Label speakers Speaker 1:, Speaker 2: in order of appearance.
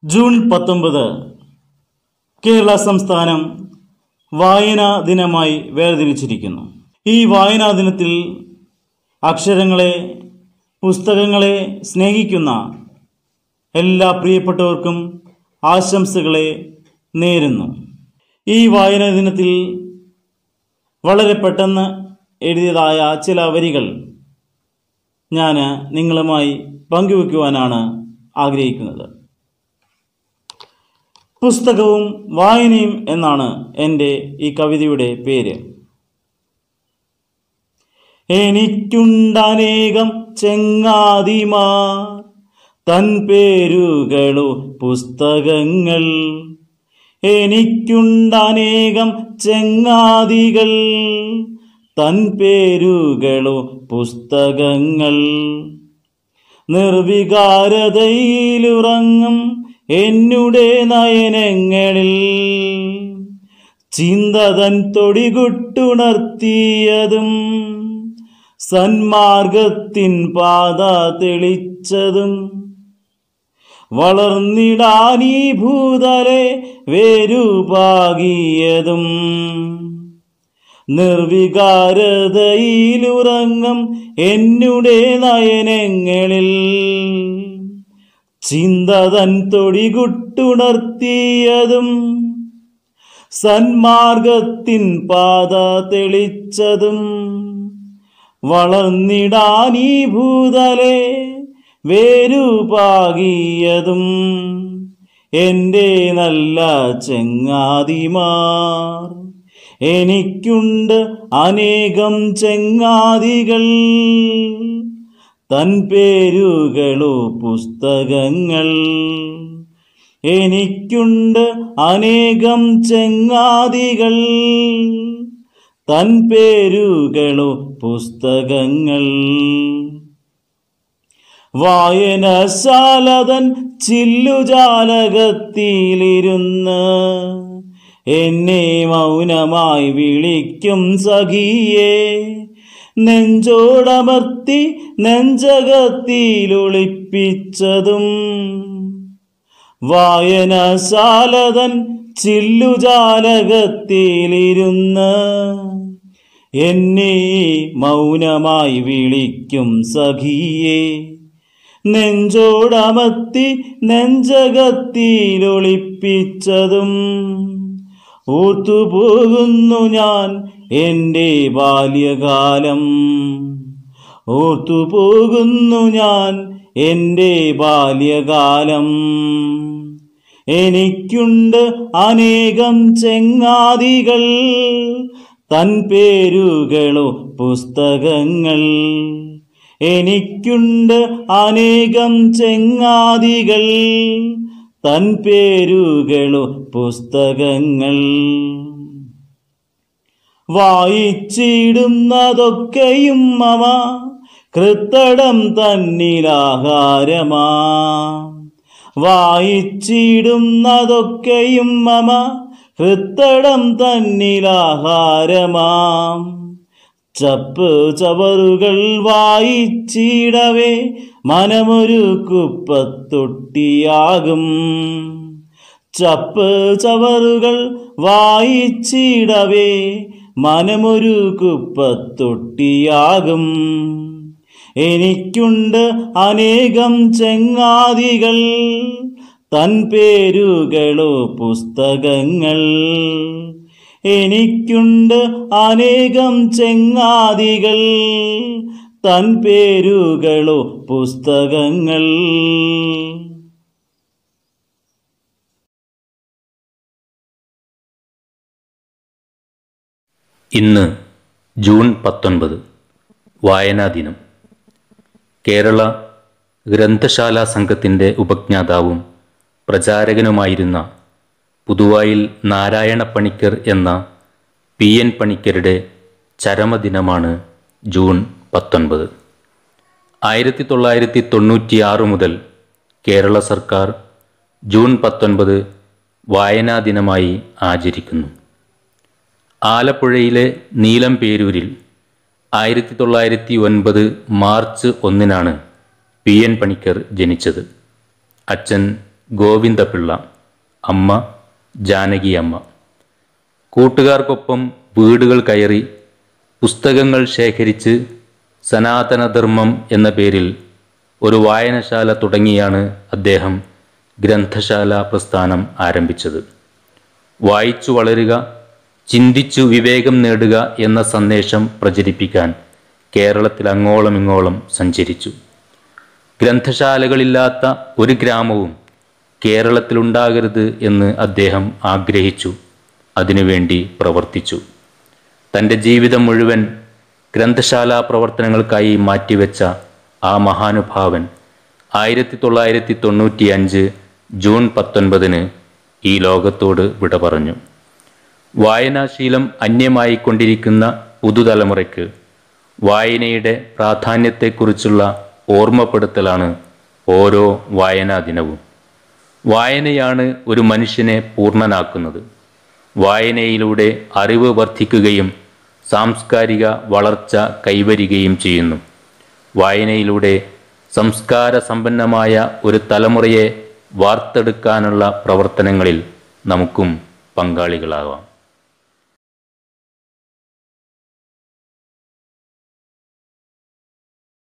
Speaker 1: June 19 Kerala സംസ്ഥാനം വായനാ ദിനമായി വേർതിരിച്ചിരിക്കുന്നു. ഈ വായനാ ദിനത്തിൽ അക്ഷരങ്ങളെ, പുസ്തകങ്ങളെ സ്നേഹിക്കുന്ന എല്ലാ പ്രിയപ്പെട്ടവർക്കും ആശംസകളെ നേരുന്നു. ഈ വായനാ ദിനത്തിൽ വളരെ പെട്ടെന്ന് എഴുതിയതായ ചില വരികൾ ഞാൻ നിങ്ങളുമായി പങ്കുവെക്കുവാനാണ് ആഗ്രഹിക്കുന്നത്. പുസ്തകവും വായനയും എന്നാണ് എൻ്റെ ഈ കവിതയുടെ പേര്. എനിക്കുണ്ടനേകം ചെങ്ങാതിമാർ, തൻ പേരുകളോ പുസ്തകങ്ങൾ. എനിക്കുണ്ടനേകം ചെങ്ങാതികൾ, തൻ പേരുകളോ പുസ്തകങ്ങൾ. നിർവികാരതയിലുറങ്ങും എന്നുടെ നയനങ്ങളിൽ, ചിന്തതൻ തൊടികുട്ടുണർത്തിയതും സന്മാർഗത്തിൻ പാത തെളിച്ചതും. വളർന്നിടാനീ ഭൂതലെ വേരുപാകിയതും, നിർവികാരതയിലുറങ്ങും എന്നുടെ നയനങ്ങളിൽ, ചിന്തതൻ തൊടികുട്ടുണർത്തിയതും സന്മാർഗത്തിൻ പാത തെളിച്ചതും. വളർന്നിടാനീ ഭൂതലെ വേരുപാകിയതും എൻ്റെ നല്ല ചെങ്ങാതിമാർ. എനിക്കുണ്ട് അനേകം ചെങ്ങാതികൾ, തൻ പേരുകളോ പുസ്തകങ്ങൾ. എനിക്കുണ്ട് അനേകം ചെങ്ങാതികൾ, തൻ പേരുകളോ പുസ്തകങ്ങൾ. വായനശാലതൻ ചില്ലുജാലകത്തിലിരുന്ന് എന്നെ മൗനമായി വിളിക്കും സഖിയേ. നെഞ്ചോടമർത്തി നെഞ്ചകത്തിലൊളിപ്പിച്ചതും, വായനശാലതൻ ചില്ലുജാലകത്തിലിരുന്ന് എന്നെ മൗനമായി വിളിക്കും സഖിയേ. നെഞ്ചോടമർത്തി നെഞ്ചകത്തിലൊളിപ്പിച്ചതും. ഓർത്തുപോകുന്നു ഞാൻ എൻ്റെ ബാല്യകാലം, ഓർത്തുപോകുന്നു ഞാൻ എൻ്റെ ബാല്യകാലം. എനിക്കുണ്ട് അനേകം ചെങ്ങാതികൾ, തൻ പേരുകളോ പുസ്തകങ്ങൾ. എനിക്കുണ്ട് അനേകം ചെങ്ങാതികൾ, തൻ പേരുകളോ പുസ്തകങ്ങൾ. വായിച്ചിടുന്നതൊക്കെയും മമ കൃത്തടം തന്നിലാഹാരമാ. വായിച്ചിടുന്നതൊക്കെയും മമ കൃത്തടം തന്നിലാഹാരമാം. ചപ്പ് ചവറുകൾ വായിച്ചിടവേ മനമൊരു കുപ്പത്തൊട്ടിയാകും. ചപ്പ് ചവറുകൾ വായിച്ചിടവേ മനമൊരു കുപ്പത്തൊട്ടിയാകും. എനിക്കുണ്ട് അനേകം ചെങ്ങാതികൾ, തൻ പേരുകളോ പുസ്തകങ്ങൾ. എനിക്കുണ്ട് അനേകം ചെങ്ങാതികൾ, തൻ പേരുകളോ പുസ്തകങ്ങൾ.
Speaker 2: ഇന്ന് ജൂൺ 19 വായനാ ദിനം. കേരള ഗ്രന്ഥശാല സംഘത്തിൻ്റെ ഉപജ്ഞാതാവും പ്രചാരകനുമായിരുന്ന പുതുവായിൽ നാരായണ പണിക്കർ എന്ന PN പണിക്കരുടെ ചരമദിനമാണ് ജൂൺ 19. 1996 മുതൽ കേരള സർക്കാർ ജൂൺ 19 വായനാ ദിനമായി ആചരിക്കുന്നു. ആലപ്പുഴയിലെ നീലംപേരൂരിൽ 1909 മാർച്ച് 1 PN പണിക്കർ ജനിച്ചത്. അച്ഛൻ ഗോവിന്ദപിള്ള, അമ്മ ജാനകിയമ്മ. കൂട്ടുകാർക്കൊപ്പം വീടുകൾ കയറി പുസ്തകങ്ങൾ ശേഖരിച്ച് സനാതനധർമ്മം എന്ന പേരിൽ ഒരു വായനശാല തുടങ്ങിയാണ് അദ്ദേഹം ഗ്രന്ഥശാല പ്രസ്ഥാനം ആരംഭിച്ചത്. വായിച്ചു വളരുക, ചിന്തിച്ചു വിവേകം നേടുക എന്ന സന്ദേശം പ്രചരിപ്പിക്കാൻ കേരളത്തിൽ അങ്ങോളം ഇങ്ങോളം സഞ്ചരിച്ചു. ഗ്രന്ഥശാലകളില്ലാത്ത ഒരു ഗ്രാമവും കേരളത്തിലുണ്ടാകരുത് എന്ന് അദ്ദേഹം ആഗ്രഹിച്ചു. അതിനുവേണ്ടി പ്രവർത്തിച്ചു. തൻ്റെ ജീവിതം മുഴുവൻ ഗ്രന്ഥശാലാ പ്രവർത്തനങ്ങൾക്കായി മാറ്റിവെച്ച ആ മഹാനുഭാവൻ 1995 ജൂൺ 19 ഈ ലോകത്തോട് വിട പറഞ്ഞു. വായനാശീലം അന്യമായിക്കൊണ്ടിരിക്കുന്ന പുതുതലമുറയ്ക്ക് വായനയുടെ പ്രാധാന്യത്തെക്കുറിച്ചുള്ള ഓർമ്മപ്പെടുത്തലാണ് ഓരോ വായനാ ദിനവും. വായനയാണ് ഒരു മനുഷ്യനെ പൂർണ്ണനാക്കുന്നത്. വായനയിലൂടെ അറിവ് വർദ്ധിക്കുകയും സാംസ്കാരിക വളർച്ച കൈവരികയും ചെയ്യുന്നു. വായനയിലൂടെ സംസ്കാര സമ്പന്നമായ ഒരു തലമുറയെ വാർത്തെടുക്കാനുള്ള പ്രവർത്തനങ്ങളിൽ നമുക്കും പങ്കാളികളാവാം.